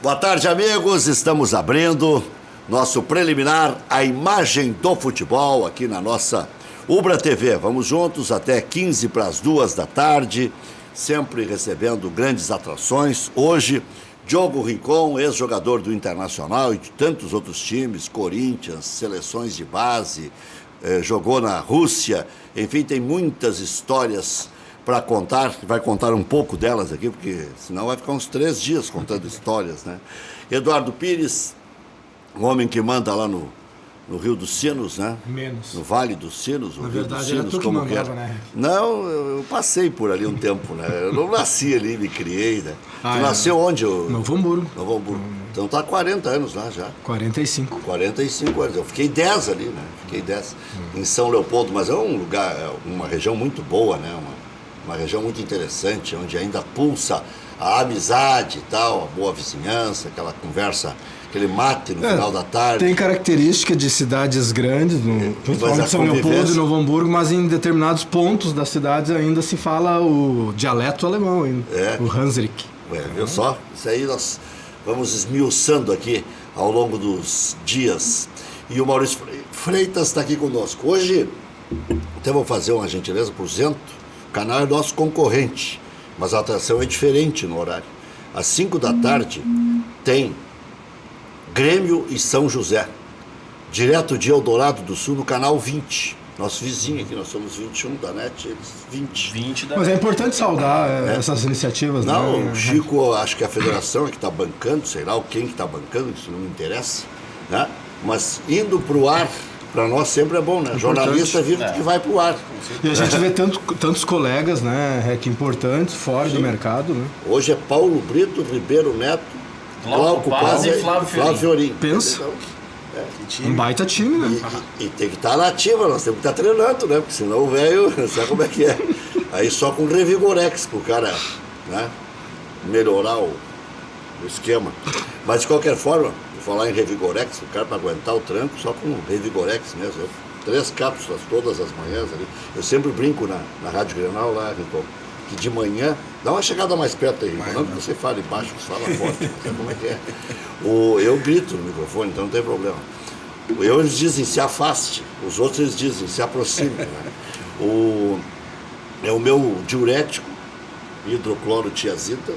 Boa tarde, amigos. Estamos abrindo nosso preliminar, a imagem do futebol aqui na nossa Ubra TV. Vamos juntos até 15 para as 2 da tarde, sempre recebendo grandes atrações. Hoje, Diogo Rincon, ex-jogador do Internacional e de tantos outros times, Corinthians, seleções de base, jogou na Rússia. Enfim, tem muitas histórias para contar, vai contar um pouco delas aqui, porque senão vai ficar uns 3 dias contando histórias, né? Eduardo Pires, um homem que manda lá no Rio dos Sinos, né? Menos. No Vale dos Sinos, o Na Rio verdade, dos Sinos, era tu como que que mandava, era. né? Não, eu passei por ali um tempo, né? Eu não nasci ali, me criei, né? Ah, tu nasceu onde? Novo Hamburgo. Novo Hamburgo. Então tá há 40 anos lá já. 45. 45 anos. Eu fiquei 10 ali, né? Fiquei 10 em São Leopoldo, mas é um lugar, uma região muito boa, né? Uma região muito interessante, onde ainda pulsa a amizade e tal, a boa vizinhança, aquela conversa, aquele mate no final da tarde. Tem característica de cidades grandes, principalmente São Leopoldo e Novo Hamburgo, mas em determinados pontos das cidades ainda se fala o dialeto alemão, ainda, o Hansrick. Viu só? Isso aí nós vamos esmiuçando aqui ao longo dos dias. E o Maurício Freitas está aqui conosco. Hoje, até vou fazer uma gentileza por Zento. O canal é nosso concorrente, mas a atração é diferente no horário. Às 5 da tarde tem Grêmio e São José, direto de Eldorado do Sul, no canal 20. Nosso vizinho aqui, nós somos 21 da NET, eles 20 Mas é importante saudar essas iniciativas. Não, né? O Chico, acho que a federação é que está bancando, sei lá quem que está bancando, isso não me interessa, né? Mas indo para o ar, para nós sempre é bom, né? Jornalista vive que vai para o ar. E a gente vê tantos colegas, né, que importantes, fora do mercado, né? Hoje é Paulo Brito, Ribeiro Neto, Glauco Paz e Flávio Fiorin. Pensa. Um baita time, né? E tem que estar na ativa, nós temos que estar treinando, né? Porque senão o velho, sabe como é que é? Aí só com Revigorex pro cara, né? Melhorar o esquema. Mas de qualquer forma, vou falar em Revigorex, o cara para aguentar o tranco, só com Revigorex mesmo. 3 cápsulas todas as manhãs ali. Eu sempre brinco na Rádio Grenal lá, Rincon, que de manhã, dá uma chegada mais perto aí, não que você fale baixo, você fala forte, sabe como é que é? Eu grito no microfone, então não tem problema. Eles dizem se afaste, os outros eles dizem se aproxime. Né? É o meu diurético, hidroclorotiazida,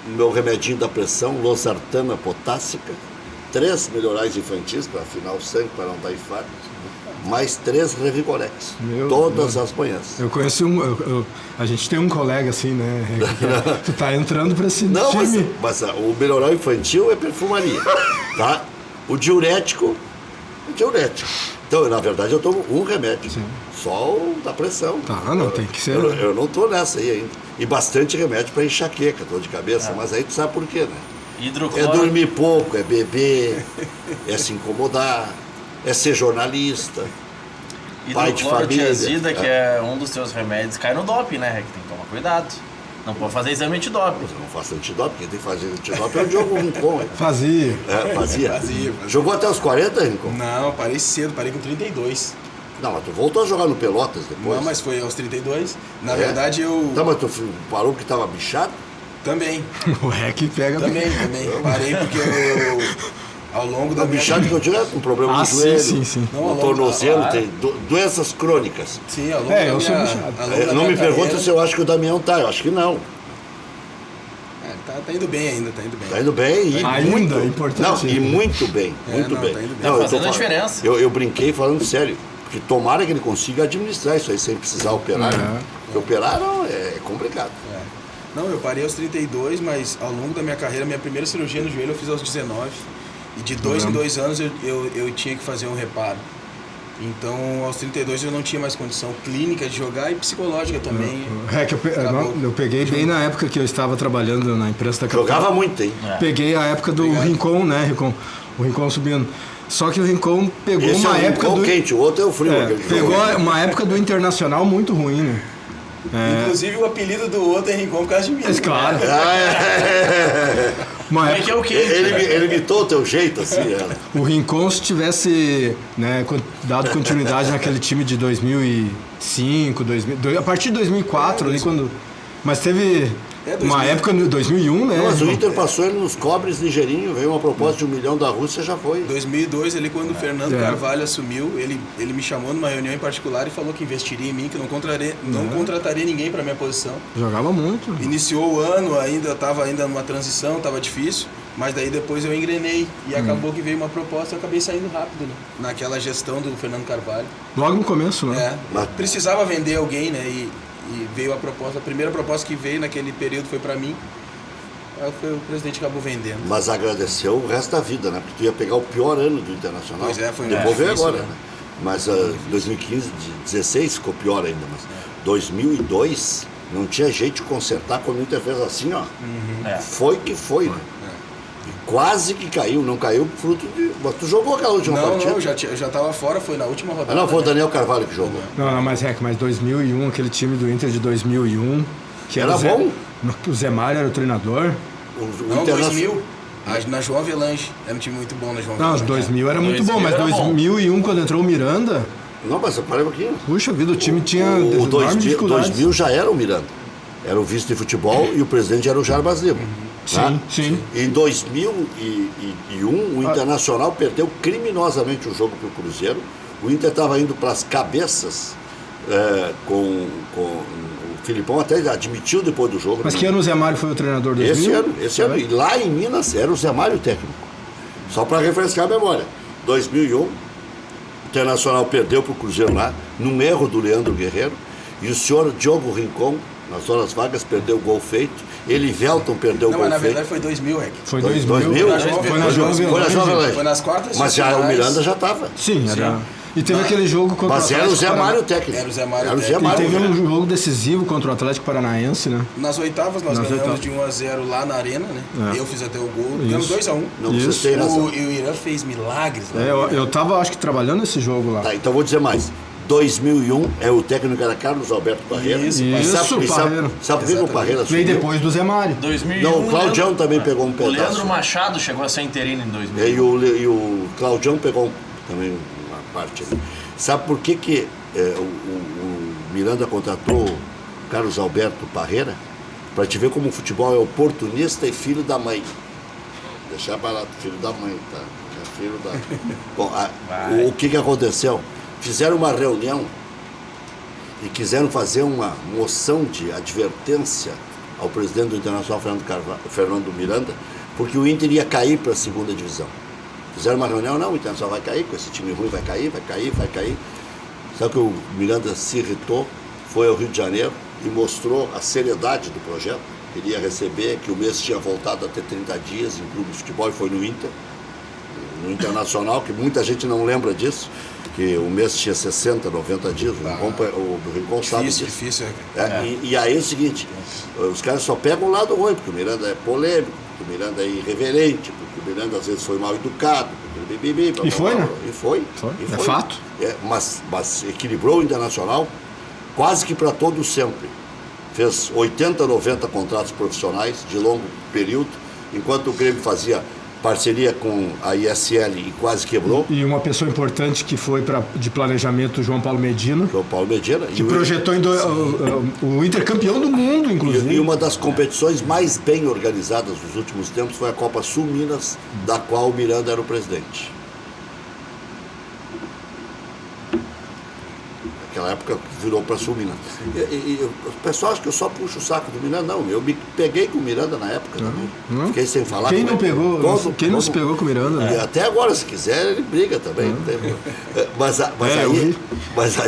o meu remedinho da pressão, losartana potássica, 3 melhorais infantis para afinar o sangue, para não dar infarto, mais 3 Revigorex, todas as manhãs. Eu conheci a gente tem um colega assim, né? Tu tá entrando para esse não, time. Mas o melhoral infantil é perfumaria, tá? O diurético. Então, na verdade, eu tomo um remédio. Sim. Só o da pressão. Tá, não, tem que ser. Eu não tô nessa aí ainda. E bastante remédio para enxaqueca, dor de cabeça, mas aí tu sabe por quê, né? É dormir pouco, é beber, é se incomodar, é ser jornalista, pai de família. Hidroclorotiazida, que é um dos teus remédios, cai no doping, né? Que tem que tomar cuidado. Não pode fazer exame antidoping. Eu não faço antidoping, quem tem que fazer antidoping é o Diogo Rincon. Fazia. Fazia. Jogou até os 40, Rincon? Não, parei cedo, parei com 32. Não, mas tu voltou a jogar no Pelotas depois? Não, mas foi aos 32. Na verdade, eu... Não, mas tu parou porque tava bichado? Também. O REC pega Também. Parei porque eu... Ao longo da minha... bichado que eu digo é um problema no joelho, sim. No tornozelo, tem doenças crônicas. Sim, ao longo da eu sou minha... bichado. Não me pergunta se eu acho que o Damião tá, eu acho que não. Tá indo bem ainda, tá indo bem. Tá indo bem e ainda, muito. É importante. Não, e muito bem, muito bem. Tá indo bem. Não, fazendo a diferença. Eu brinquei falando sério, porque tomara que ele consiga administrar isso aí sem precisar operar. Né? Porque operar não, é complicado. Não, eu parei aos 32, mas ao longo da minha carreira, minha primeira cirurgia no joelho eu fiz aos 19. E de 2 em 2 anos eu tinha que fazer um reparo. Então, aos 32 eu não tinha mais condição clínica de jogar e psicológica também. Eu peguei bem na época que eu estava trabalhando na imprensa da capital. Jogava muito, hein? Peguei a época do Rincon, né, Rincon? O Rincon subindo. Só que o Rincon pegou Esse uma é o época Rincon quente, o outro é o frio. Pegou uma época do Internacional muito ruim, né? Inclusive o apelido do outro é Rincon por causa de mim. Mas claro. Como é que é o quente? Ele imitou o teu jeito, assim. O Rincon, se tivesse dado continuidade naquele time de 2005, a partir de 2004, ali quando... Mas teve Uma época em 2001, né? Não, mas o Inter passou ele nos cobres ligeirinho, veio uma proposta de 1 milhão da Rússia, já foi. 2002, ali quando o Fernando Carvalho assumiu, ele me chamou numa reunião em particular e falou que investiria em mim, que não contrataria ninguém para minha posição. Jogava muito. Iniciou o ano, estava numa transição, estava difícil, mas daí depois eu engrenei e acabou que veio uma proposta, eu acabei saindo rápido, né? Naquela gestão do Fernando Carvalho. Logo no começo, né? Mas Precisava vender alguém, né? E veio a proposta, a primeira proposta que veio naquele período foi para mim. Aí foi o presidente que acabou vendendo. Mas agradeceu o resto da vida, né? Porque tu ia pegar o pior ano do Internacional. Pois é, foi Depois veio difícil, agora, né? Mas 2015, 16 ficou pior ainda. Mas 2002 não tinha jeito de consertar quando o Inter fez assim, ó. Foi que foi, né? E quase que caiu, não caiu fruto de... Mas tu jogou aquela última partida? Não, eu já tava fora, foi na última rodada. Não, foi o Daniel Carvalho que jogou. Não, mas 2001, aquele time do Inter de 2001... Que era bom. O Zé Mário era o treinador. Não, 2000, na João Avelange. Era um time muito bom na João Avelange. Não, 2000 era muito bom, mas 2001, quando entrou o Miranda... Não, mas para um pouquinho. Puxa vida, o time tinha o 2000 já era o Miranda. Era o vice de futebol e o presidente era o Jarbas Lima. Sim, sim. Em 2001, o Internacional perdeu criminosamente o jogo para o Cruzeiro. O Inter estava indo para as cabeças com o Filipão, até admitiu depois do jogo. Mas que ano o Zé Mário foi o treinador do Esse ano. E lá em Minas era o Zé Mário o técnico. Só para refrescar a memória. 2001, o Internacional perdeu para o Cruzeiro lá, num erro do Leandro Guerreiro. E o senhor Diogo Rincon, nas horas vagas, perdeu o gol feito. Elivelton perdeu o gol feito. Não, mas na verdade foi 2000, Rec. Foi 2000? Foi na João Avelange. Foi nas quartas. Mas já o Miranda já estava. Sim, era... E teve aquele jogo contra Mas era o Zé Mário técnico. Era o Zé Mário técnico. E teve um jogo decisivo contra o Atlético Paranaense, né? Nas oitavas nós ganhamos de 1-0 lá na Arena, né? Eu fiz até o gol. Ganhamos 2-1. Não vocês têm razão. E o Irã fez milagres lá. Eu tava, acho que, trabalhando nesse jogo lá. Tá, então vou dizer mais. 2001 o técnico era Carlos Alberto Parreira. Isso, Parreira. Sabe por que o Parreira veio depois do Zé Mário. 2001, não, o Claudião também pegou um pedaço. O Leandro Machado chegou a ser interino em 2000. E o Claudião pegou também uma parte ali. Sabe por que o Miranda contratou o Carlos Alberto Parreira? Para te ver como o futebol é oportunista e filho da mãe. Deixar barato, filho da mãe, tá? É filho da... Bom, o que aconteceu? Fizeram uma reunião e quiseram fazer uma moção de advertência ao presidente do Internacional, Fernando Miranda, porque o Inter ia cair para a segunda divisão. Fizeram uma reunião, não, o Internacional vai cair, com esse time ruim vai cair. Só que o Miranda se irritou, foi ao Rio de Janeiro e mostrou a seriedade do projeto. Ele ia receber, que o mês tinha voltado a ter 30 dias em clube de futebol e foi no Inter, no Internacional, que muita gente não lembra disso, que o mês tinha 60, 90 dias, o Rincon sabe disso. Difícil. E aí é o seguinte, os caras só pegam o lado ruim, porque o Miranda é polêmico, porque o Miranda é irreverente, porque o Miranda às vezes foi mal educado, e foi, né? E foi. É fato. Mas equilibrou o Internacional quase que para todo sempre. Fez 80, 90 contratos profissionais de longo período, enquanto o Grêmio fazia parceria com a ISL e quase quebrou. E uma pessoa importante que foi de planejamento, João Paulo Medina. Que projetou o Inter campeão do mundo, inclusive. E uma das competições mais bem organizadas dos últimos tempos foi a Copa Sul Minas, da qual o Miranda era o presidente. Naquela época virou para Sul Minas. E o pessoal acha que eu só puxo o saco do Miranda. Não, eu me peguei com o Miranda na época também. Fiquei sem falar quem com não pegou? Quem não se pegou com o Miranda? E até agora, se quiser, ele briga também. Mas aí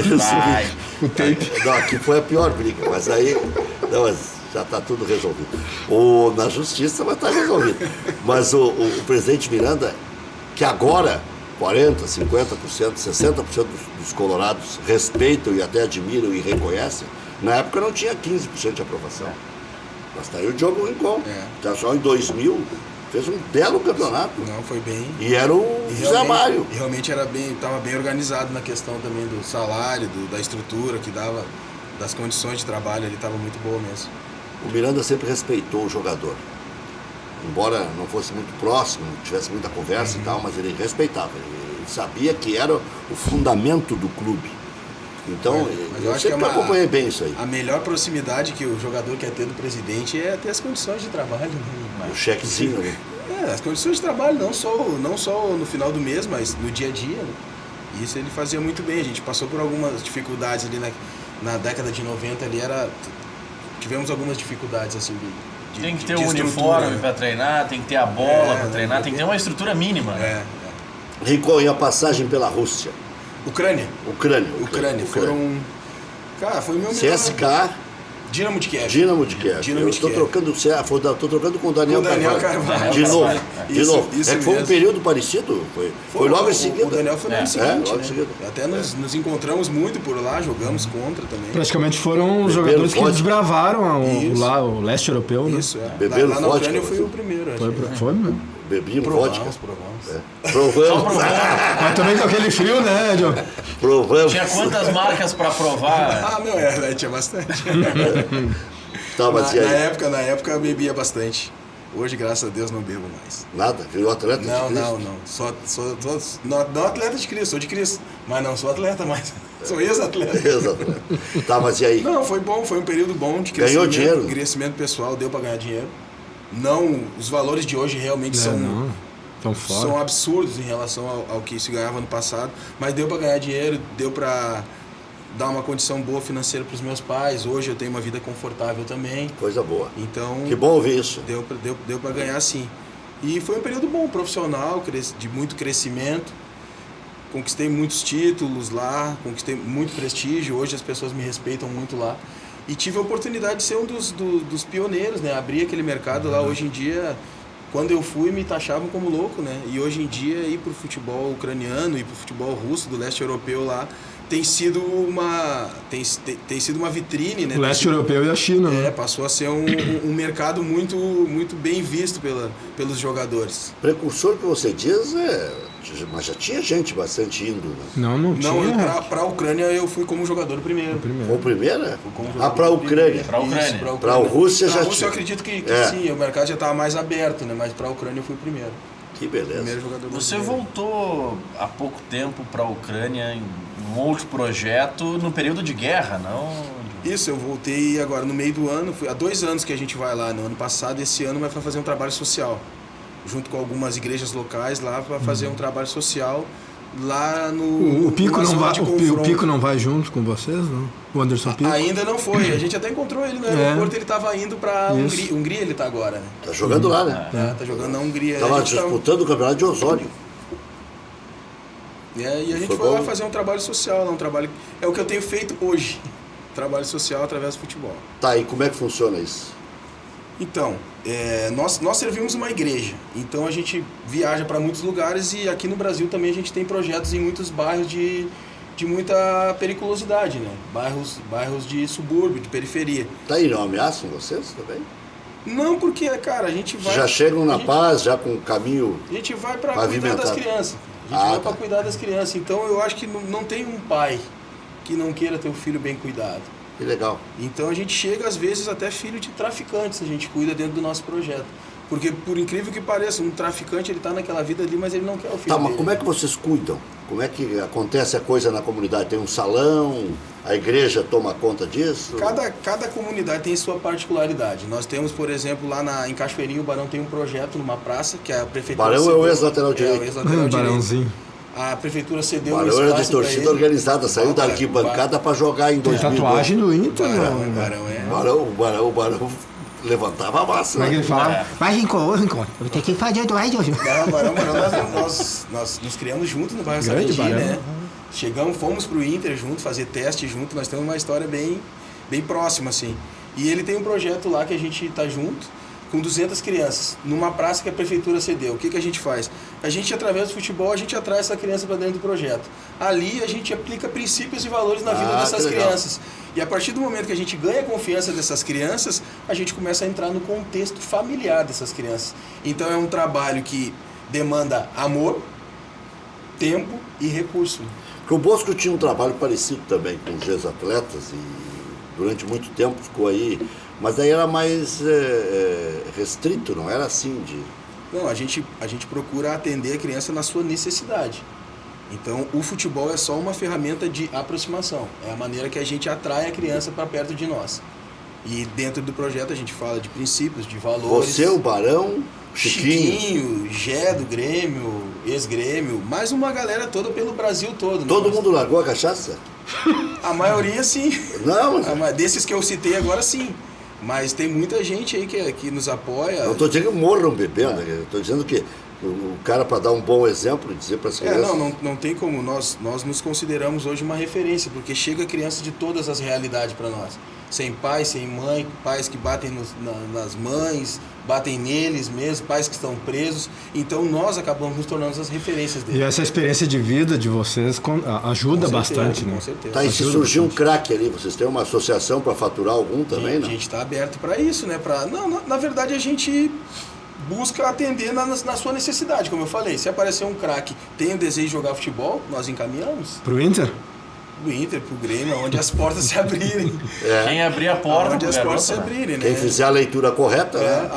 o seguinte. O tape. Não, aqui foi a pior briga, mas aí. Não, mas já está tudo resolvido. Na justiça, mas está resolvido. Mas o presidente Miranda, que agora 40%, 50%, 60% dos colorados respeitam e até admiram e reconhecem, na época não tinha 15% de aprovação. Mas está aí o Diogo Rincon. Então, só em 2000 fez um belo campeonato. Não, foi bem. E era o Zé Mário. Realmente estava bem organizado na questão também do salário, da estrutura que dava, das condições de trabalho, ele estava muito boa mesmo. O Miranda sempre respeitou o jogador. Embora não fosse muito próximo, tivesse muita conversa e tal, mas ele respeitava. Ele sabia que era o fundamento do clube. Então, Mas eu acho que sempre acompanhei bem isso aí. a melhor proximidade que o jogador quer ter do presidente é ter as condições de trabalho. Né? O chequezinho, né? As condições de trabalho, não só no final do mês, mas no dia a dia. Né? Isso ele fazia muito bem. A gente passou por algumas dificuldades ali na década de 90, tivemos algumas dificuldades assim tem que ter um uniforme, né? Para treinar, tem que ter a bola para treinar, tem que ter uma estrutura mínima. Né? Rincon, e a passagem pela Rússia? Ucrânia. Foram... Cara, foi meu melhor... CSKA. Dinamo de Kiev. Eu estou trocando com o Daniel Carvalho. De novo. Isso é que foi um período parecido? Foi logo em seguida. O Daniel foi no ano seguinte. Logo em seguida. Até nos encontramos muito por lá, jogamos contra também. Praticamente foram os jogadores que desbravaram o leste europeu, né? Isso, Beberam lá na Ucrânia eu fui o primeiro. Foi mesmo. Bebiam vodka. Provamos. Mas também com aquele frio, né, John? Provamos. Tinha quantas marcas para provar? Tinha bastante. Na época eu bebia bastante. Hoje, graças a Deus, não bebo mais. Nada? Virou atleta de Cristo? Não. Não atleta de Cristo, sou de Cristo. Mas não sou atleta mais. Sou ex-atleta. Mas e aí? Não, foi bom, foi um período bom de crescimento. Ganhou dinheiro? Crescimento pessoal, deu para ganhar dinheiro. Não, os valores de hoje realmente são absurdos em relação ao que se ganhava no passado, mas deu para ganhar dinheiro, deu para dar uma condição boa financeira para os meus pais. Hoje eu tenho uma vida confortável também. Coisa boa. Então, que bom ouvir isso. Deu para ganhar sim. E foi um período bom, profissional, de muito crescimento. Conquistei muitos títulos lá, conquistei muito prestígio. Hoje as pessoas me respeitam muito lá. E tive a oportunidade de ser um dos pioneiros, né? Abrir aquele mercado lá. Hoje em dia, quando eu fui, me taxavam como louco, né? E hoje em dia, ir pro futebol ucraniano e pro futebol russo, do leste europeu lá, tem sido uma vitrine, né? O leste europeu e a China, né? Passou a ser um mercado muito, muito bem visto pelos jogadores. Precursor que você diz mas já tinha gente bastante indo, né? Não tinha. Para a Ucrânia eu fui como jogador primeiro. Foi o primeiro, né? Para a Ucrânia. Para a Rússia já tinha. Para a Rússia eu acredito que sim, o mercado já estava mais aberto, né? Mas para a Ucrânia eu fui o primeiro. Que beleza. Primeiro jogador Você brasileiro. voltou há pouco tempo para a Ucrânia em um outro projeto no período de guerra, não? Isso, eu voltei agora no meio do ano. Há 2 anos que a gente vai lá. No ano passado, esse ano vai fazer um trabalho social, junto com algumas igrejas locais lá, para fazer um trabalho social lá no... O Pico não vai junto com vocês, não? O Anderson Pico? Ainda não foi. A gente até encontrou ele no aeroporto, ele estava indo para Hungria, ele está agora, né? Tá jogando lá, né? Tá jogando na Hungria. Estava disputando o campeonato de Osório. E a gente foi lá fazer um trabalho social, é o que eu tenho feito hoje. Trabalho social através do futebol. Tá, e como é que funciona isso? Então, nós servimos uma igreja, então a gente viaja para muitos lugares e aqui no Brasil também a gente tem projetos em muitos bairros de muita periculosidade, né? Bairros de subúrbio, de periferia. Tá aí, não ameaçam vocês também? Não, porque, cara, a gente vai... Já chegam na paz, já com o caminho... A gente vai para cuidar das crianças. Para cuidar das crianças. Então eu acho que não tem um pai que não queira ter o filho bem cuidado. Que legal. Então a gente chega, às vezes, até filho de traficantes, a gente cuida dentro do nosso projeto. Porque, por incrível que pareça, um traficante, ele está naquela vida ali, mas ele não quer o filho dele. Mas como é que vocês cuidam? Como é que acontece a coisa na comunidade? Tem um salão, a igreja toma conta disso? Cada comunidade tem sua particularidade. Nós temos, por exemplo, lá em Cachoeirinho, o Barão tem um projeto numa praça, que a prefeitura... Barão é o ex-lateral direito. É o ex-lateral direito. Barãozinho. A prefeitura cedeu um espaço. Barão era de torcida organizada, saiu da arquibancada para jogar em 2000. Tatuagem do Inter, O Barão levantava a massa. Como é que ele fala? Vai, Rincon, eu tenho que fazer do aí, hoje. Não, Barão, nós nos criamos juntos no bairro Sarandi, né? Fomos pro Inter junto, fazer teste junto, nós temos uma história bem próxima, assim. E ele tem um projeto lá que a gente tá junto, com 200 crianças, numa praça que a prefeitura cedeu. O que a gente faz? A gente, através do futebol, a gente atrai essa criança para dentro do projeto. Ali, a gente aplica princípios e valores na vida dessas crianças. E a partir do momento que a gente ganha a confiança dessas crianças, a gente começa a entrar no contexto familiar dessas crianças. Então, é um trabalho que demanda amor, tempo e recurso. Porque o Bosco tinha um trabalho parecido também com os ex-atletas e durante muito tempo ficou aí... Mas daí era mais restrito, não era assim de... Não, a gente procura atender a criança na sua necessidade. Então, o futebol é só uma ferramenta de aproximação. É a maneira que a gente atrai a criança para perto de nós. E dentro do projeto a gente fala de princípios, de valores. Você, o Barão, Chiquinho, Gé do Grêmio, ex-Grêmio, mais uma galera toda pelo Brasil todo. Todo mundo largou a cachaça? A maioria sim. Não, mas... Desses que eu citei agora sim. Mas tem muita gente aí que nos apoia. Não estou dizendo que morram bebendo, estou dizendo que o cara, para dar um bom exemplo, dizer para as crianças... Não tem como. Nós nos consideramos hoje uma referência, porque chega criança de todas as realidades para nós. Sem pai, sem mãe, pais que batem nas mães, batem neles mesmo, pais que estão presos. Então nós acabamos nos tornando as referências deles. E essa experiência de vida de vocês ajuda bastante, né? Com certeza. Tá, e se surgir um craque ali, vocês têm uma associação para faturar algum também, não? A gente está aberto para isso, né? Na verdade, a gente busca atender na sua necessidade, como eu falei. Se aparecer um craque, tem o desejo de jogar futebol, nós encaminhamos. Pro Inter? Do Inter, pro Grêmio, onde as portas se abrirem. Quem abrir a porta, onde as portas se abrirem, né? Quem fizer a leitura correta, né?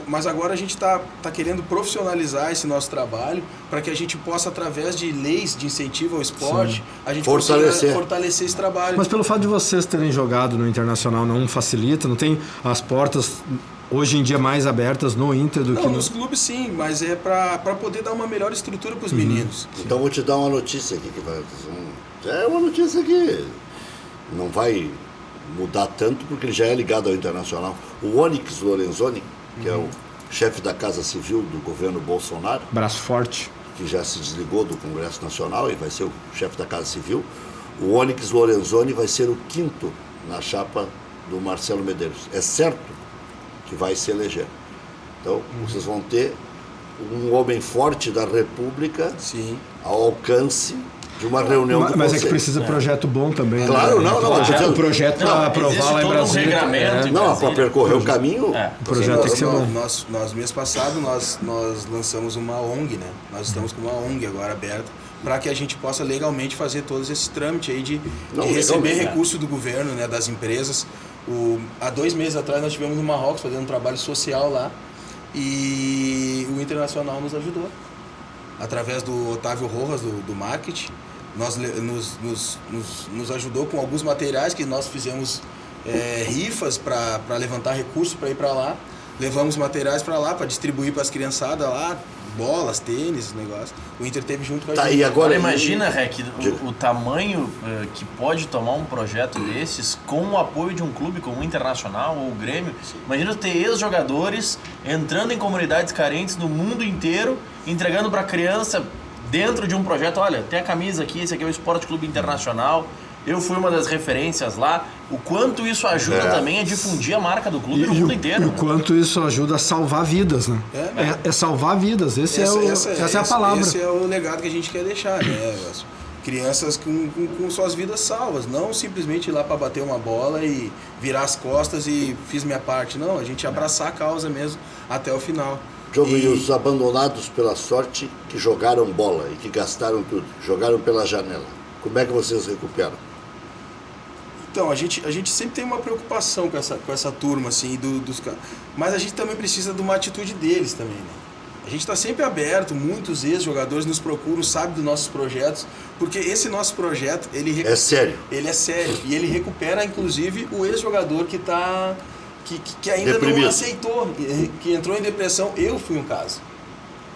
Mas agora a gente tá querendo profissionalizar esse nosso trabalho para que a gente possa, através de leis de incentivo ao esporte, a gente fortalecer esse trabalho. Mas pelo fato de vocês terem jogado no Internacional, não facilita? Não tem as portas hoje em dia mais abertas no Inter do que nos clubes sim, mas é para poder dar uma melhor estrutura para os meninos. Então vou te dar uma notícia aqui que vai... É uma notícia que não vai mudar tanto porque ele já é ligado ao Internacional. O Onyx Lorenzoni, que é o chefe da Casa Civil do governo Bolsonaro, braço forte, que já se desligou do Congresso Nacional e vai ser o chefe da Casa Civil, o Onyx Lorenzoni vai ser o 5º na chapa do Marcelo Medeiros. É certo que vai se eleger. Então, vocês vão ter um homem forte da República ao alcance de uma reunião com Mas é que precisa projeto bom também. Claro, né? não. O projeto para aprovar lá em Brasília. Para percorrer o caminho. O projeto tem que ser bom. Nós mês passado, nós lançamos uma ONG, né? Nós estamos com uma ONG agora aberta para que a gente possa legalmente fazer todos esses trâmites aí de receber recurso do governo, né? Das empresas. Há 2 meses atrás nós estivemos no Marrocos fazendo um trabalho social lá e o Internacional nos ajudou. Através do Otávio Rojas, do marketing, nos ajudou com alguns materiais que nós fizemos rifas para levantar recursos para ir para lá. Levamos materiais para lá para distribuir para as criançadas lá, bolas, tênis, negócio. O Inter teve junto com a gente. E agora imagina, Rec, o tamanho que pode tomar um projeto desses com o apoio de um clube como o Internacional ou o Grêmio. Imagina ter ex-jogadores entrando em comunidades carentes do mundo inteiro, entregando para a criança dentro de um projeto. Olha, tem a camisa aqui, esse aqui é o Esporte Clube Internacional. Eu fui uma das referências lá. O quanto isso ajuda também a difundir a marca do clube no mundo inteiro. E o quanto isso ajuda a salvar vidas, né? É salvar vidas. Essa é a palavra. Esse é o legado que a gente quer deixar, né? Crianças com suas vidas salvas. Não simplesmente ir lá para bater uma bola e virar as costas e fiz minha parte. Não, a gente abraçar a causa mesmo até o final. Diogo, e os abandonados pela sorte que jogaram bola e que gastaram tudo, jogaram pela janela, como é que vocês recuperam? Então, a gente sempre tem uma preocupação com essa turma, assim, mas a gente também precisa de uma atitude deles também, né? A gente está sempre aberto, muitos ex-jogadores nos procuram, sabem dos nossos projetos, porque esse nosso projeto, é sério. Ele é sério, e ele recupera, inclusive, o ex-jogador que ainda deprimido. Não aceitou, que entrou em depressão. Eu fui um caso.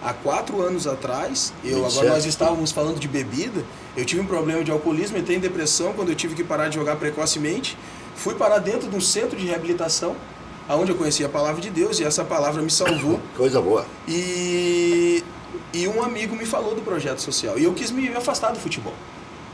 Há 4 anos atrás, agora nós estávamos falando de bebida, eu tive um problema de alcoolismo, entrei em depressão quando eu tive que parar de jogar precocemente, fui parar dentro de um centro de reabilitação, onde eu conheci a palavra de Deus, e essa palavra me salvou. Coisa boa. E um amigo me falou do projeto social, e eu quis me afastar do futebol,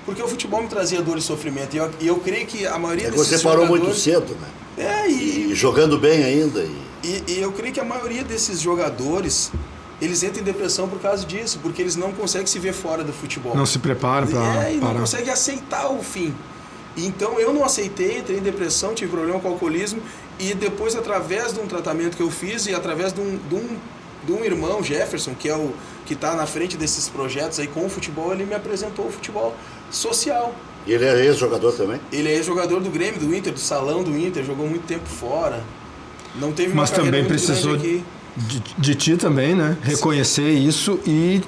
porque o futebol me trazia dor e sofrimento, e eu creio que a maioria desses você parou muito cedo, né? E jogando bem ainda. E eu creio que a maioria desses jogadores, eles entram em depressão por causa disso, porque eles não conseguem se ver fora do futebol. Não se preparam para e não conseguem aceitar o fim. Então eu não aceitei, entrei em depressão, tive problema com o alcoolismo, e depois, através de um tratamento que eu fiz e através de um irmão, Jefferson, que está na frente desses projetos aí com o futebol, ele me apresentou o futebol social. E ele é ex-jogador também? Ele é ex-jogador do Grêmio, do Inter, do salão do Inter, jogou muito tempo fora. Não teve uma Mas carreira também muito precisou grande aqui. de ti também, né? Reconhecer isso e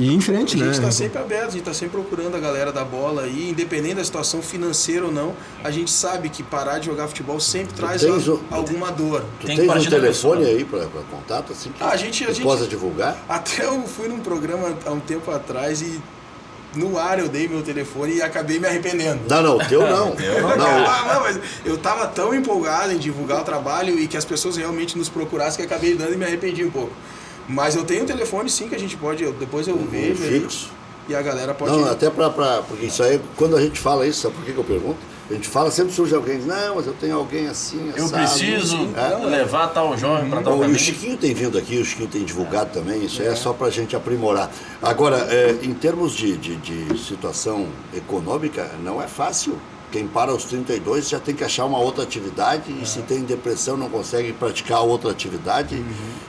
E ir em frente, né? A gente está sempre aberto, a gente está sempre procurando a galera da bola aí, independente da situação financeira ou não, a gente sabe que parar de jogar futebol sempre traz alguma dor. Tu tens um telefone aí para contato, assim, que a gente possa divulgar? Até eu fui num programa há um tempo atrás e no ar eu dei meu telefone e acabei me arrependendo. Não, teu não. Não, mas eu tava tão empolgado em divulgar o trabalho e que as pessoas realmente nos procurassem que acabei dando e me arrependi um pouco. Mas eu tenho um telefone sim que a gente pode, depois eu vejo fixo. E a galera pode... Não, até porque isso aí, quando a gente fala isso, sabe por que eu pergunto? A gente fala, sempre surge alguém, não, mas eu tenho alguém assim, eu preciso levar tal jovem para tal caminho. E o Chiquinho tem vindo aqui, o Chiquinho tem divulgado também, isso aí é só para a gente aprimorar. Agora, em termos de situação econômica, não é fácil. Quem para aos 32 já tem que achar uma outra atividade e se tem depressão não consegue praticar outra atividade.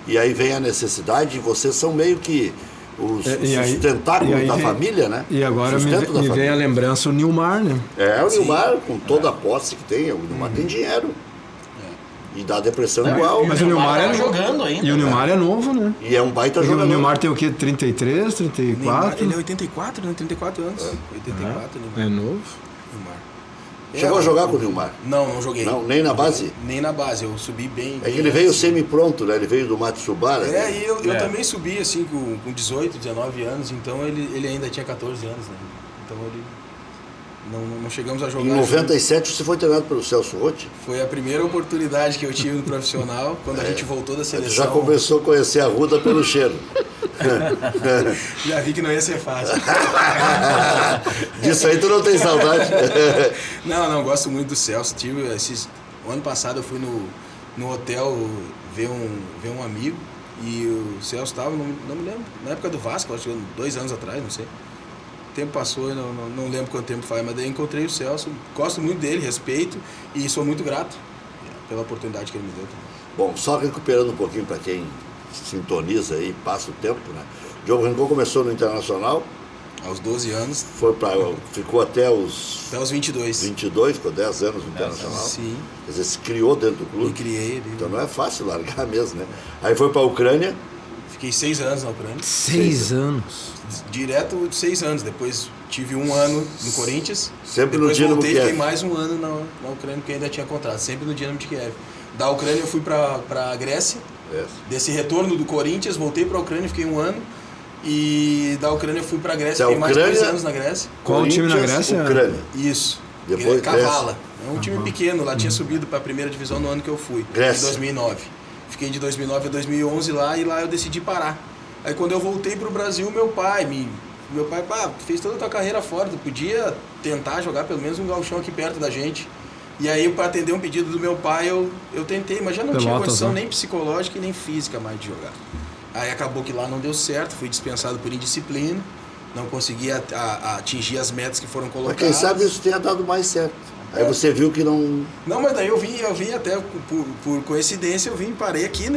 E aí vem a necessidade, e vocês são meio que o sustentáculo da família, né? E agora me vem a lembrança o Nilmar, né? O Nilmar, com toda a posse que tem, o Nilmar tem dinheiro. E dá depressão igual. Mas o Nilmar é jogando ainda. E o Nilmar é novo, né? E é um baita jogador. O Nilmar tem o quê? 33, 34? Ele é 84, né? 34 anos. 84, É novo. Nilmar. Chegou a jogar com o Nilmar? Não joguei. Não, nem na base? Nem na base, eu subi bem. É que ele veio semi-pronto, né? Ele veio do Matsubara. E eu também subi assim com 18, 19 anos, então ele ainda tinha 14 anos, né? Então ele... Não chegamos a jogar. Em 97 você foi treinado pelo Celso Rotti? Foi a primeira oportunidade que eu tive no profissional, quando a gente voltou da seleção. Já começou a conhecer a Ruda pelo cheiro. Já vi que não ia ser fácil. Disso aí tu não tem saudade? Não, gosto muito do Celso. O ano passado eu fui no hotel ver um amigo e o Celso estava, não me lembro, na época do Vasco, acho que 2 anos atrás, não sei. O tempo passou, eu não lembro quanto tempo faz, mas daí encontrei o Celso, gosto muito dele, respeito e sou muito grato pela oportunidade que ele me deu também. Bom, só recuperando um pouquinho para quem sintoniza aí, passa o tempo, né? O Diogo Rincon começou no Internacional. Aos 12 anos. Ficou até os 22. 22, ficou 10 anos no Internacional. Sim. Quer dizer, se criou dentro do clube. Me criei. Então não é fácil largar mesmo, né? Aí foi para a Ucrânia. Fiquei 6 anos na Ucrânia. 6 anos? Direto de 6 anos. Depois tive 1 ano no Corinthians. Sempre no Dinamo Kiev. Fiquei mais 1 ano na Ucrânia, porque ainda tinha contrato. Sempre no Dinamo de Kiev. Da Ucrânia eu fui para a Grécia. Desse retorno do Corinthians, voltei para a Ucrânia, fiquei 1 ano. E da Ucrânia eu fui para a Grécia, fiquei mais 2 anos na Grécia. Qual o time na Grécia? Ucrânia. Isso. Depois Kavala. É um time pequeno, lá tinha subido para a primeira divisão no ano que eu fui, em 2009. Fiquei de 2009 a 2011 lá e lá eu decidi parar. Aí quando eu voltei para o Brasil, meu pai, fez toda a tua carreira fora, tu podia tentar jogar pelo menos um gauchão aqui perto da gente. E aí, para atender um pedido do meu pai, eu tentei, mas já não tinha condição nem psicológica e nem física mais de jogar. Aí acabou que lá não deu certo, fui dispensado por indisciplina, não consegui atingir as metas que foram colocadas. Mas quem sabe isso tenha dado mais certo. Aí você viu que não... Não, mas daí eu vim até, por coincidência, parei aqui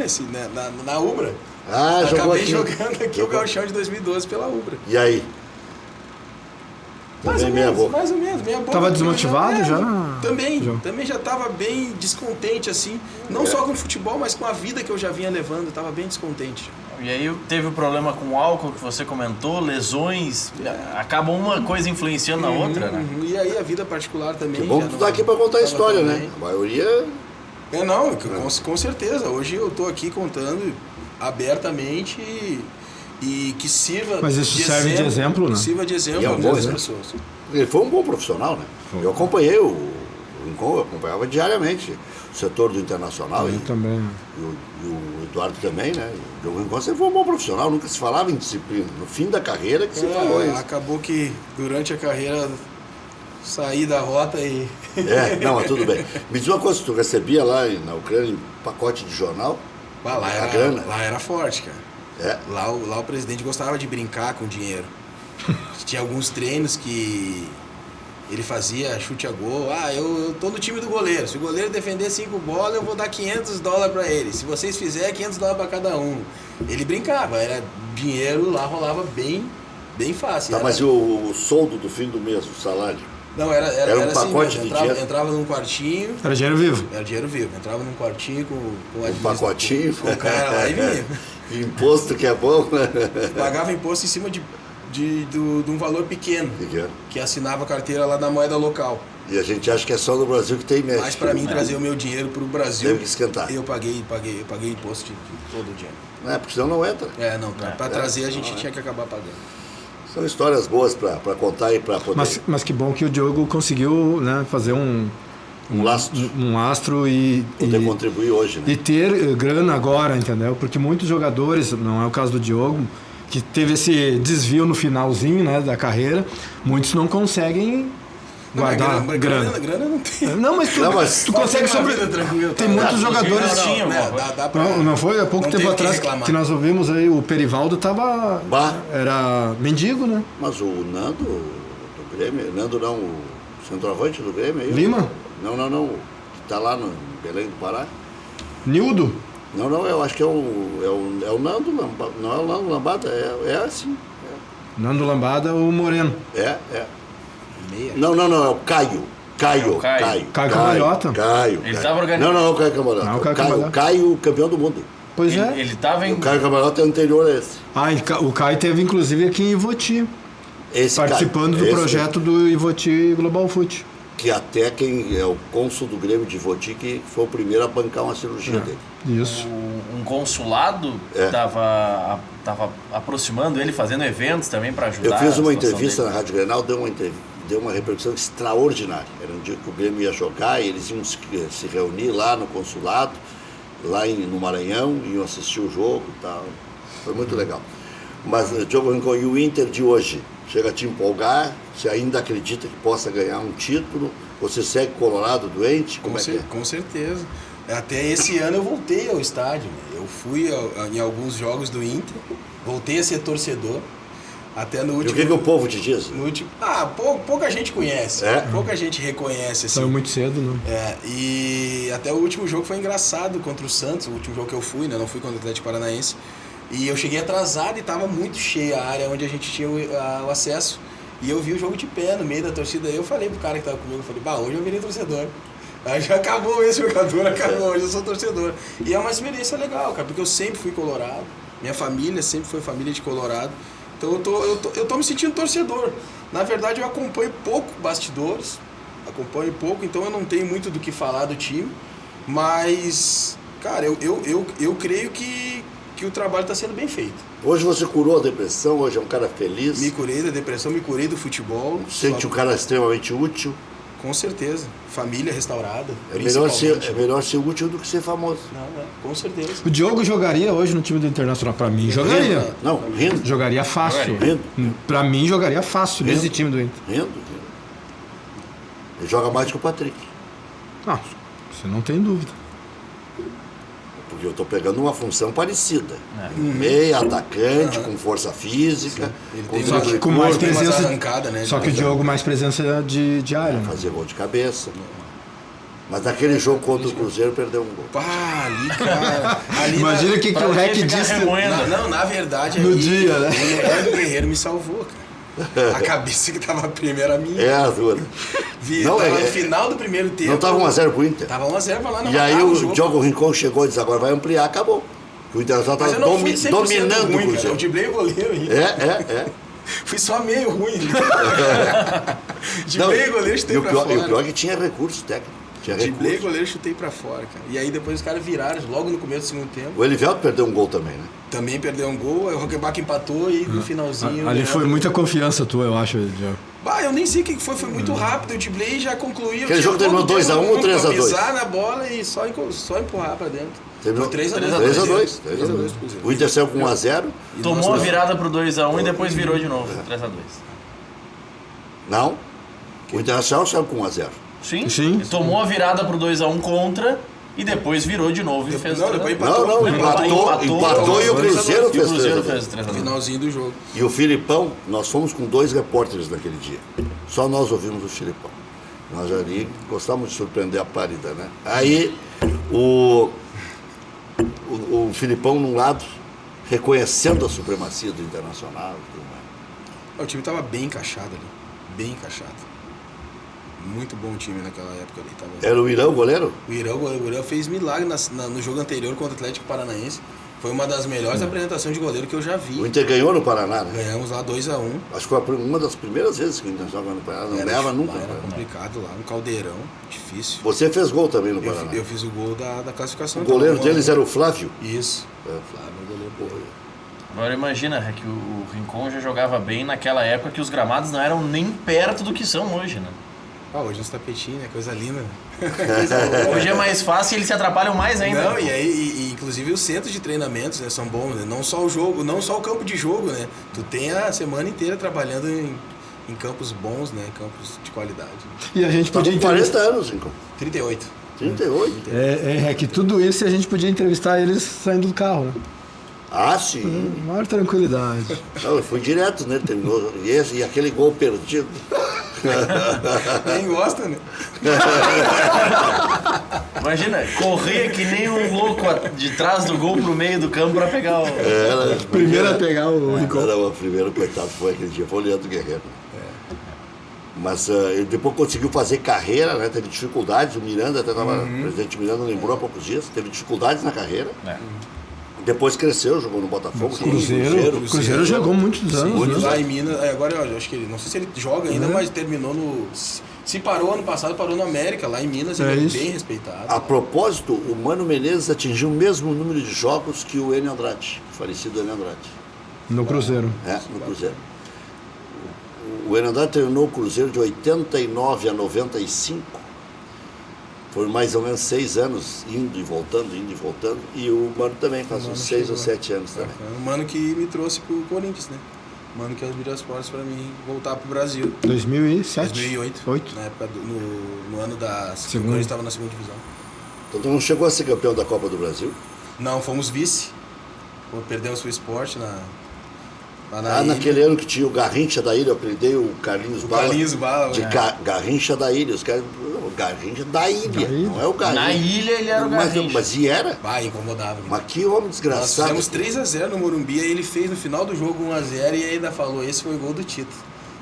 na Ubra. Acabei jogando aqui o gauchão de 2012 pela Ubra. E aí? Mais ou menos, meia boca. Tava desmotivado já? Também já estava bem descontente, assim. Não só com o futebol, mas com a vida que eu já vinha levando. Estava bem descontente. E aí teve o problema com o álcool que você comentou, lesões. Acaba uma coisa influenciando na outra, né? E aí a vida particular também. Que bom que tu tá aqui para contar a história, né? A maioria... Com certeza. Hoje eu tô aqui contando abertamente e que sirva. Mas isso serve de exemplo, né? Sirva de exemplo para muitas pessoas. Ele foi um bom profissional, né? Eu acompanhei o Rincon, eu acompanhava diariamente o setor do Internacional. Eu também. E o Eduardo também, né? O Rincon sempre foi um bom profissional, nunca se falava em disciplina. No fim da carreira que se falou isso. Acabou que durante a carreira saí da rota e... Mas tudo bem. Me diz uma coisa, tu recebia lá na Ucrânia um pacote de jornal? Lá era forte, cara. É. Lá o presidente gostava de brincar com dinheiro. Tinha alguns treinos que ele fazia chute a gol. Eu tô no time do goleiro. Se o goleiro defender 5 bolas, eu vou dar $500 para ele. Se vocês fizerem, $500 para cada um. Ele brincava, era dinheiro lá, rolava bem fácil. Tá, mas o soldo do fim do mês, o salário? Não, era um pacote assim, de dinheiro? Entrava num quartinho. Era dinheiro vivo? Era dinheiro vivo. Entrava num quartinho com um pacotinho. Com o cara lá e vinha. Imposto que é bom, né? Pagava imposto em cima de de um valor pequeno, que assinava a carteira lá na moeda local. E a gente acha que é só no Brasil que tem México. Mas para mim trazer o meu dinheiro para o Brasil, teve que esquentar. Eu paguei imposto de todo o dinheiro. Porque senão não entra. Para trazer a gente tinha que acabar pagando. São histórias boas para contar e para poder... Mas que bom que o Diogo conseguiu, né, fazer um lastro e poder contribuir hoje, né? E ter grana agora, entendeu? Porque muitos jogadores, não é o caso do Diogo, que teve esse desvio no finalzinho, né, da carreira, muitos não conseguem guardar grana. Grana não tem. Não, mas tu consegue Tem muitos jogadores. Não foi? Há pouco tempo atrás que nós ouvimos aí, o Perivaldo era mendigo, né? Mas o Nando do Grêmio, o centroavante do Grêmio aí. Lima? Não, que tá lá no Belém do Pará. Nildo? Não, eu acho que é o Nando Lambada. Não é o Nando Lambada, é assim. Nando Lambada, o Moreno. É. Não, é o Caio. Caio Camalhota. Ele estava organizado. Não, o Caio Camalhota. Caio, campeão do mundo. Pois é. Ele estava em... O Caio Camalhota é anterior a esse. O Caio teve inclusive aqui em Ivoti. Participando do projeto do Ivoti Global Foot. Que até quem é o cônsul do Grêmio de Ivoti, que foi o primeiro a bancar uma cirurgia dele. Isso. Um consulado estava aproximando ele, fazendo eventos também para ajudar. Eu fiz uma entrevista na Rádio Grenal, deu uma repercussão extraordinária. Era um dia que o Grêmio ia jogar e eles iam se reunir lá no consulado, lá no Maranhão, iam assistir o jogo e tal. Foi muito legal. Mas, Diogo Rincon, e o Inter de hoje? Chega a te empolgar? Você ainda acredita que possa ganhar um título? Você segue Colorado doente? Como é que é? Com certeza. Até esse ano eu voltei ao estádio. Eu fui em alguns jogos do Inter, voltei a ser torcedor. Até no último... E o que o povo te diz? Pouca gente conhece. Pouca gente reconhece. Assim. Saiu muito cedo, não? E até o último jogo foi engraçado contra o Santos, o último jogo que eu fui, né? Não fui contra o Atlético Paranaense. E eu cheguei atrasado e estava muito cheia a área onde a gente tinha o acesso. E eu vi o jogo de pé no meio da torcida. Aí eu falei pro cara que estava comigo, hoje eu virei torcedor. Aí já acabou esse jogador, hoje eu sou torcedor. E é uma experiência legal, cara, porque eu sempre fui colorado. Minha família sempre foi família de Colorado. Então eu tô me sentindo torcedor. Na verdade eu acompanho pouco bastidores, então eu não tenho muito do que falar do time. Mas, cara, eu creio que o trabalho está sendo bem feito. Hoje você curou a depressão, hoje é um cara feliz. Me curei da depressão, me curei do futebol. Sente um cara extremamente útil. Com certeza. Família restaurada. É melhor ser útil do que ser famoso. Com certeza. O Diogo jogaria hoje no time do Internacional? Pra mim, jogaria. Rindo. Jogaria fácil. Pra mim, jogaria fácil nesse time do Inter. Rindo. Ele joga mais que o Patrick. Você não tem dúvida. Porque eu estou pegando uma função parecida. Meia, atacante, com força física. Só que com mais presença. Arrancada, né? Só que o Diogo mais presença de área. Fazer gol de cabeça. Mas naquele jogo contra o Cruzeiro perdeu um gol. Ali, cara. Imagina o que o Rec disse. Na verdade. No dia, né? O Guerreiro me salvou, cara. A cabeça que tava primeiro era minha. É a dura. No final do primeiro tempo. Não tava 1-0 pro Inter? Tava 1-0 lá na E aí o Diogo Rincon chegou e disse, agora vai ampliar, acabou. O Internacional tava dominando o Cruzeiro. Eu driblei o goleiro ainda. Fui só meio ruim. Driblei o goleiro, chutei pra fora. E o pior é que tinha recurso técnico. Driblei o goleiro, chutei pra fora, cara. E aí depois os caras viraram, logo no começo do segundo tempo. O Elivelto perdeu um gol também, né? Também perdeu um gol, aí o Roquebaque empatou e no finalzinho... Ali foi muita confiança tua, eu acho, Diogo. Eu nem sei o que foi muito rápido, eu driblei e já concluí. Aquele jogo terminou 2-1 ou 3-2? Pisar na bola e só empurrar pra dentro. Terminou 3-2. O Inter saiu com 1-0. Tomou a virada pro 2-1 e depois virou de novo, 3-2. Não, o Internacional saiu com 1-0. Sim. Ele tomou a virada pro 2-1 contra e depois virou de novo e fez... Depois empatou. Empatou e o Cruzeiro fez 3-2. Finalzinho do jogo. E o Filipão, nós fomos com 2 repórteres naquele dia. Só nós ouvimos o Filipão. Nós ali gostávamos de surpreender a pálida, né? Aí o Filipão, num lado, reconhecendo a supremacia do Internacional. O time estava bem encaixado ali. Bem encaixado. Muito bom time naquela época ali. Tava... Era o Irã o goleiro? O Irã fez milagre no jogo anterior contra o Atlético Paranaense. Foi uma das melhores apresentações de goleiro que eu já vi. O Inter ganhou no Paraná, né? Ganhamos lá 2-1. Acho que foi uma das primeiras vezes que o Inter jogava no Paraná. Não ganhava nunca. Era complicado lá, um caldeirão, difícil. Você fez gol também no Paraná. Eu fiz o gol da classificação. O goleiro deles era o Flávio? Isso. Flávio, goleiro. Agora imagina que o Rincon já jogava bem naquela época que os gramados não eram nem perto do que são hoje, né? Hoje uns tapetinhos, né? Coisa linda. Hoje é mais fácil e eles se atrapalham mais ainda. Não, e inclusive os centros de treinamentos, né, são bons, né? Não só o jogo, não só o campo de jogo, né? Tu tem a semana inteira trabalhando em campos bons, né? Campos de qualidade. E a gente Tá podia com 40 entrevistar... anos, Rincon. 38. 38? É que tudo isso a gente podia entrevistar eles saindo do carro, né? Ah, sim. Maior tranquilidade. Não, foi direto, né? Terminou. E aquele gol perdido. Nem gosta, né? Imagina, correr que nem um louco de trás do gol pro meio do campo pra pegar o... Primeiro a pegar o Rincon. Era o primeiro, coitado, foi aquele dia. Foi o Leandro Guerreiro. Mas ele depois conseguiu fazer carreira, né? Teve dificuldades. O Miranda, até estava... O presidente Miranda lembrou há poucos dias. Teve dificuldades na carreira. Depois cresceu, jogou no Botafogo. Cruzeiro jogou muitos anos. Sim, lá em Minas, agora eu acho que ele, não sei se ele joga ainda, mas terminou no... Se parou ano passado, parou no América, lá em Minas, ele é bem respeitado. A propósito, o Mano Menezes atingiu o mesmo número de jogos que o Enio Andrade, o falecido Enio Andrade. No Cruzeiro. No Cruzeiro. O Enio Andrade treinou o Cruzeiro de 89 a 95. Foi mais ou menos 6 anos, indo e voltando. E o Mano também, faz uns 6 ou 7 anos também. O Mano que me trouxe pro Corinthians, né? O Mano que abriu as portas pra mim voltar pro Brasil. 2007? 2008. Na época, no ano da... O Corinthians estava na segunda divisão. Então tu não chegou a ser campeão da Copa do Brasil? Não, fomos vice. Perdemos pro Sport lá na ilha. Naquele ano que tinha o Garrincha da Ilha, eu apelidei o Carlinhos Bala. Carlinhos Bala, de Garrincha da Ilha. Os caras, o Garrincha da Ilha, não é o Garrincha. Na ilha ele era o Garrincha. Mas e era? Incomodava. Mas que homem desgraçado. Nós fizemos 3-0 no Morumbi, aí ele fez no final do jogo 1-0 e ainda falou, esse foi o gol do Tito.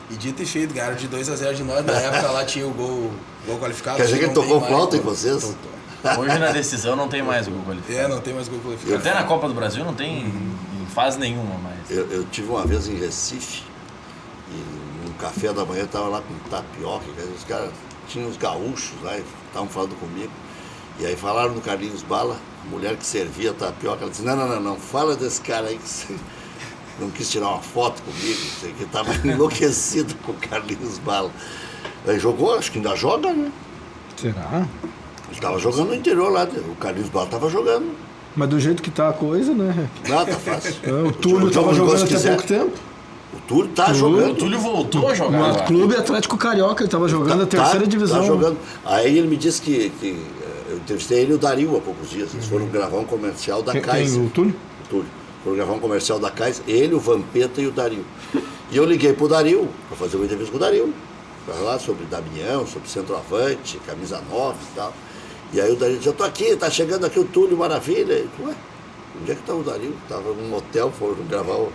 E dito e feito, ganharam de 2-0 de nós. Na época lá tinha o gol qualificado. Quer dizer que ele tocou flauta em vocês? Tocou. Hoje na decisão não tem mais gol qualificado. Não tem mais gol qualificado. Até na Copa do Brasil não tem em fase nenhuma mais. Eu tive uma vez em Recife, e no café da manhã estava lá com tapioca, os caras tinham os gaúchos lá e estavam falando comigo. E aí falaram no Carlinhos Bala, a mulher que servia a tapioca, ela disse, não, fala desse cara aí que você não quis tirar uma foto comigo, que estava enlouquecido com o Carlinhos Bala. Aí jogou, acho que ainda joga, né? Será? Ele estava jogando no interior lá, o Carlinhos Bala estava jogando. Mas do jeito que tá a coisa, né? Tá fácil. O Túlio estava jogando até pouco tempo. O Túlio tá jogando. O Túlio voltou a jogar. No Clube Atlético Carioca, ele estava jogando a terceira divisão. Tá jogando. Aí ele me disse que eu entrevistei ele e o Dario há poucos dias. Eles foram gravar um comercial da Kaiser. Quem, o Túlio? O Túlio. Foram gravar um comercial da Kaiser, ele, o Vampeta e o Dario. E eu liguei pro Dario, para fazer uma entrevista com o Dario. Para falar sobre Damião, sobre centroavante, camisa 9 e tal. E aí o Dario disse, eu tô aqui, tá chegando aqui o Túlio Maravilha. Eu disse, ué, onde é que tá o Dario? Tava num hotel, foram gravar o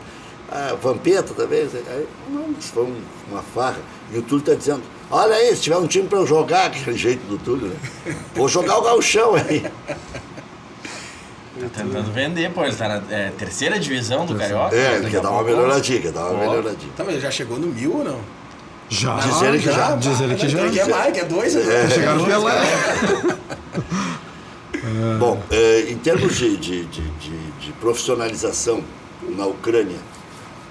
Vampeta também. Aí, não, mas foi uma farra. E o Túlio tá dizendo, olha aí, se tiver um time para eu jogar, aquele jeito do Túlio, né? Vou jogar o gauchão aí. Tá tentando vender, pô, ele tá na terceira divisão do Carioca. Ele quer dar uma melhoradinha, Tá, mas ele já chegou no 1000 ou não? Já. Diz ele que já. Diz ele que já. Ele quer mais, quer 2, né? Chegaram pela... Bom, em termos de profissionalização na Ucrânia,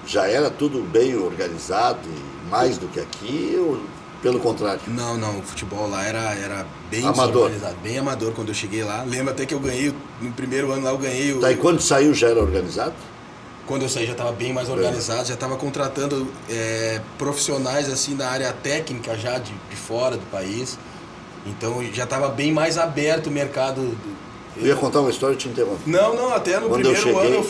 já era tudo bem organizado e mais do que aqui, ou pelo contrário? Não, o futebol lá era bem amador. Organizado, bem amador quando eu cheguei lá. Lembro até que eu ganhei, no primeiro ano lá eu ganhei o... Tá, e quando saiu já era organizado? Quando eu saí já estava bem mais organizado, já estava contratando profissionais assim da área técnica já de fora do país. Então já estava bem mais aberto o mercado. Eu ia contar uma história e te interrompo. Não, até no Quando primeiro ano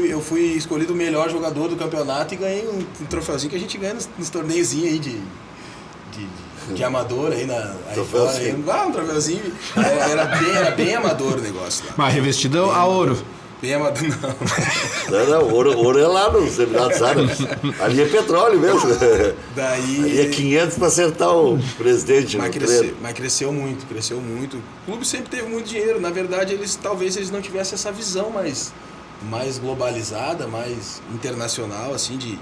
eu fui escolhido o melhor jogador do campeonato e ganhei um troféuzinho que a gente ganha nos torneiozinhos aí de amador aí aí fora. Aí, um troféuzinho. Era bem amador o negócio lá. Mas revestido a ouro. Bem amador, Não, ouro é lá nos Emirados Árabes. Ali é petróleo mesmo. Ali é 500 para acertar o presidente. Mas cresceu muito. O clube sempre teve muito dinheiro. Na verdade, talvez eles não tivessem essa visão mais mais globalizada, mais internacional, assim, de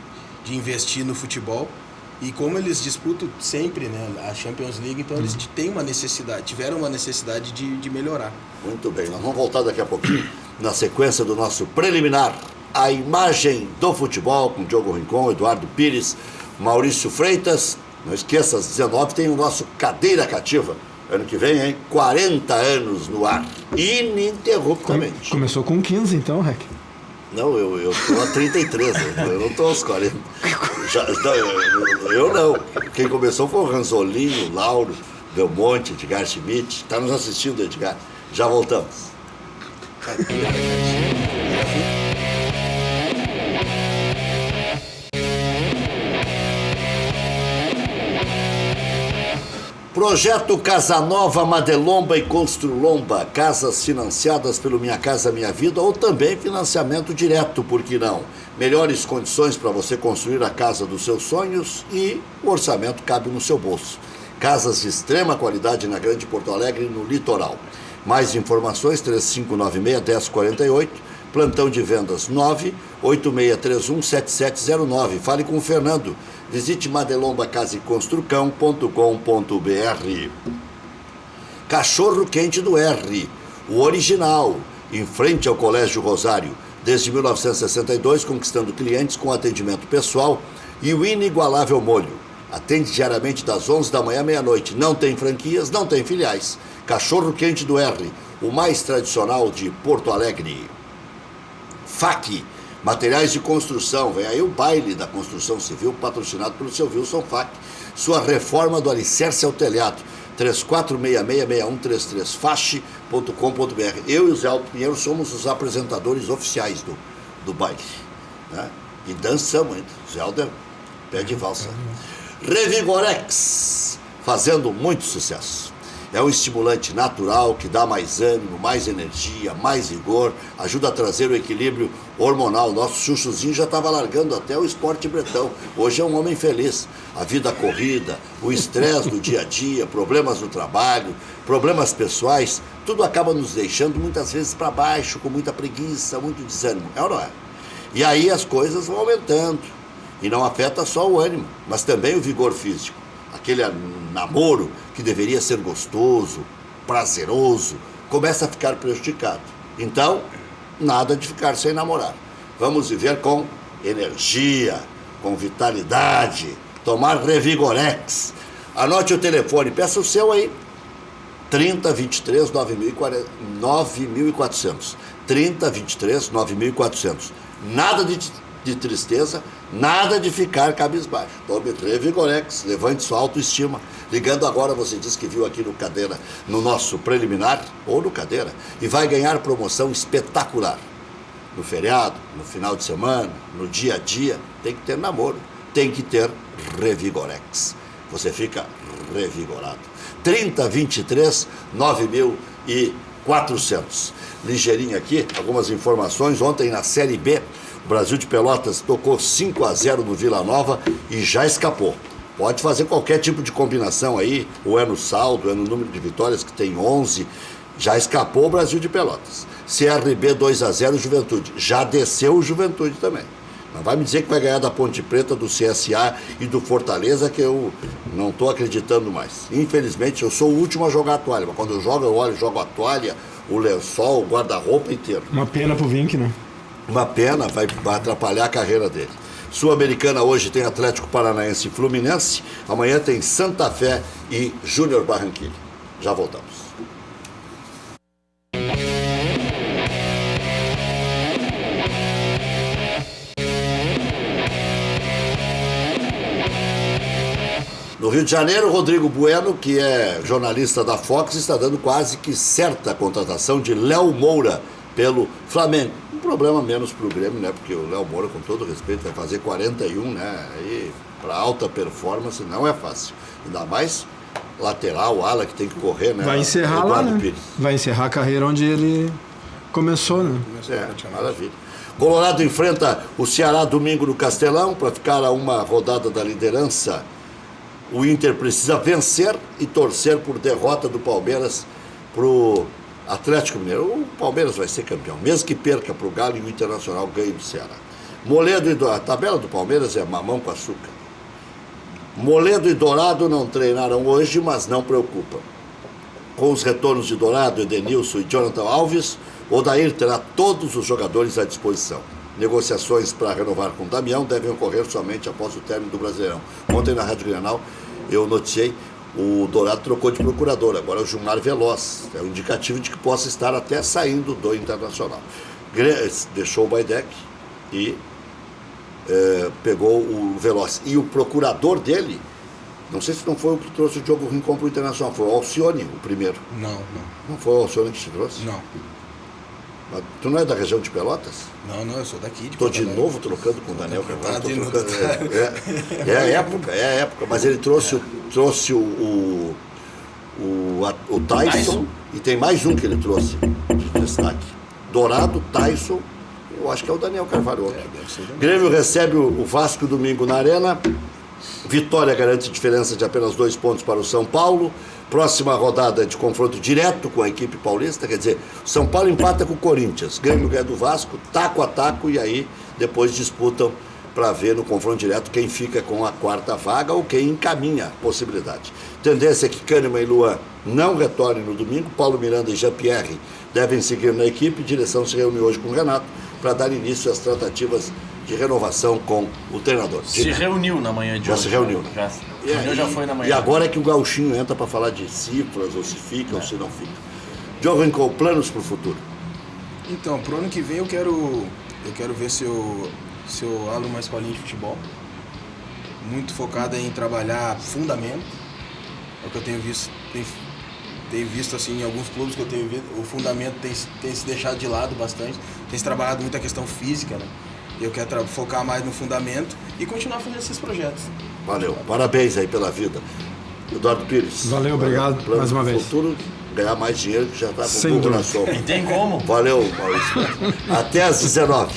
investir no futebol. E como eles disputam sempre, né, a Champions League, então eles tiveram uma necessidade de melhorar. Muito bem, nós vamos voltar daqui a pouquinho na sequência do nosso preliminar, a imagem do futebol, com Diogo Rincon, Eduardo Pires, Maurício Freitas. Não esqueça, às 19 tem o nosso Cadeira Cativa. Ano que vem, hein? 40 anos no ar, ininterruptamente. Começou com 15 então, Rec? Não, eu tô a 33, eu não tô aos 40. Eu não. Quem começou foi o Ranzolini, o Lauro, Belmonte, Edgar Schmidt. Tá nos assistindo, Edgar. Já voltamos. Projeto Casanova, Madelomba e Construlomba, casas financiadas pelo Minha Casa Minha Vida ou também financiamento direto, por que não? Melhores condições para você construir a casa dos seus sonhos e o orçamento cabe no seu bolso. Casas de extrema qualidade na Grande Porto Alegre e no litoral. Mais informações, 3596-1048, plantão de vendas 98631-7709. Fale com o Fernando. Visite madelombacaseconstrucão.com.br. Cachorro Quente do R, o original, em frente ao Colégio Rosário. Desde 1962, conquistando clientes com atendimento pessoal e o inigualável molho. Atende diariamente das 11 da manhã à meia-noite. Não tem franquias, não tem filiais. Cachorro Quente do R, o mais tradicional de Porto Alegre. FAC, materiais de construção. Vem aí o baile da construção civil, patrocinado pelo seu Wilson FAC. Sua reforma do alicerce ao telhado. 34666133, fache.com.br. Eu e o Zé Aldo Pinheiro somos os apresentadores oficiais do baile, né? E dançamos ainda. Zé Aldo é pé de valsa. Revigorex, fazendo muito sucesso. É um estimulante natural que dá mais ânimo, mais energia, mais vigor, ajuda a trazer o equilíbrio hormonal. Nosso chuchuzinho já estava largando até o esporte bretão. Hoje é um homem feliz. A vida corrida, o estresse do dia a dia, problemas no trabalho, problemas pessoais, tudo acaba nos deixando muitas vezes para baixo, com muita preguiça, muito desânimo. É ou não é? E aí as coisas vão aumentando. E não afeta só o ânimo, mas também o vigor físico. Aquele namoro que deveria ser gostoso, prazeroso, começa a ficar prejudicado. Então, nada de ficar sem namorar. Vamos viver com energia, com vitalidade, tomar Revigorex. Anote o telefone, peça o seu aí. 3023 9400. 3023 9400. Nada de tristeza, nada de ficar cabisbaixo. Tome Revigorex, levante sua autoestima. Ligando agora, você diz que viu aqui no Cadeira, no nosso preliminar, ou no Cadeira, e vai ganhar promoção espetacular. No feriado, no final de semana, no dia a dia, tem que ter namoro, tem que ter Revigorex. Você fica revigorado. 3023 9400. Ligeirinho aqui, algumas informações. Ontem na Série B, o Brasil de Pelotas tocou 5-0 no Vila Nova e já escapou. Pode fazer qualquer tipo de combinação aí, ou é no saldo, é no número de vitórias, que tem 11. Já escapou o Brasil de Pelotas. CRB 2-0 Juventude. Já desceu o Juventude também. Não vai me dizer que vai ganhar da Ponte Preta, do CSA e do Fortaleza, que eu não estou acreditando mais. Infelizmente, eu sou o último a jogar a toalha. Mas quando eu jogo, eu olho, jogo a toalha, o lençol, o guarda-roupa inteiro. Uma pena pro Vink, né? Uma pena, vai atrapalhar a carreira dele. Sul-Americana hoje tem Atlético Paranaense e Fluminense. Amanhã tem Santa Fé e Júnior Barranquilla. Já voltamos. No Rio de Janeiro, Rodrigo Bueno, que é jornalista da Fox, está dando quase que certa a contratação de Léo Moura pelo Flamengo. Um problema menos para o Grêmio, né? Porque o Léo Moura, com todo respeito, vai fazer 41, né? Aí, para alta performance, não é fácil. Ainda mais lateral, ala, que tem que correr, né? Vai encerrar lá, né? Vai encerrar a carreira onde ele começou, né? Maravilha. Colorado enfrenta o Ceará domingo no Castelão para ficar a uma rodada da liderança. O Inter precisa vencer e torcer por derrota do Palmeiras pro Atlético Mineiro, o Palmeiras vai ser campeão, mesmo que perca para o Galo e o Internacional ganhe do Ceará. Moledo e Dourado, a tabela do Palmeiras é mamão com açúcar. Moledo e Dourado não treinaram hoje, mas não preocupa. Com os retornos de Dourado, Edenilson e Jonathan Alves, Odair terá todos os jogadores à disposição. Negociações para renovar com o Damião devem ocorrer somente após o término do Brasileirão. Ontem na Rádio Grenal eu noticiei, o Dourado trocou de procurador, agora é o Gilmar Veloz. É um indicativo de que possa estar até saindo do Internacional. Deixou o Baidec e pegou o Veloz. E o procurador dele, não sei se não foi o que trouxe o Diogo Rincon para o Internacional, foi o Alcione, o primeiro. Não. Não foi o Alcione que te trouxe? Não. Mas tu não é da região de Pelotas? Não, eu sou daqui. Estou de novo trocando com o Daniel Carvalho. Tá, É a época. Mas ele trouxe o Tyson e tem mais um que ele trouxe de destaque. Dourado, Tyson, eu acho que é o Daniel Carvalho outro. Grêmio recebe o Vasco domingo na Arena. Vitória garante diferença de apenas 2 pontos para o São Paulo. Próxima rodada de confronto direto com a equipe paulista, quer dizer, o São Paulo empata com o Corinthians, Grêmio ganha do Vasco, taco a taco, e aí depois disputam para ver no confronto direto quem fica com a 4ª vaga ou quem encaminha a possibilidade. Tendência é que Kahneman e Luan não retornem no domingo, Paulo Miranda e Jean-Pierre devem seguir na equipe, direção se reúne hoje com o Renato para dar início às tratativas de renovação com o treinador. Se reuniu na manhã de já hoje. Se reuniu. Já foi na manhã. E agora é que o Gauchinho entra para falar de cifras, ou se fica ou se não fica. Diogo Rincon, planos para o futuro? Então, pro ano que vem eu quero ver se eu abro uma escolinha de futebol. Muito focada em trabalhar fundamento. É o que eu tenho visto assim, em alguns clubes que eu tenho visto, o fundamento tem se deixado de lado bastante. Tem se trabalhado muito a questão física, né? Eu quero focar mais no fundamento e continuar fazendo esses projetos. Valeu, parabéns aí pela vida. Eduardo Pires. Valeu, obrigado mais uma vez. Futuro, ganhar mais dinheiro que já está com Sem o burro na dúvida. sombra. E tem como? Valeu, Maurício. Até às 19h.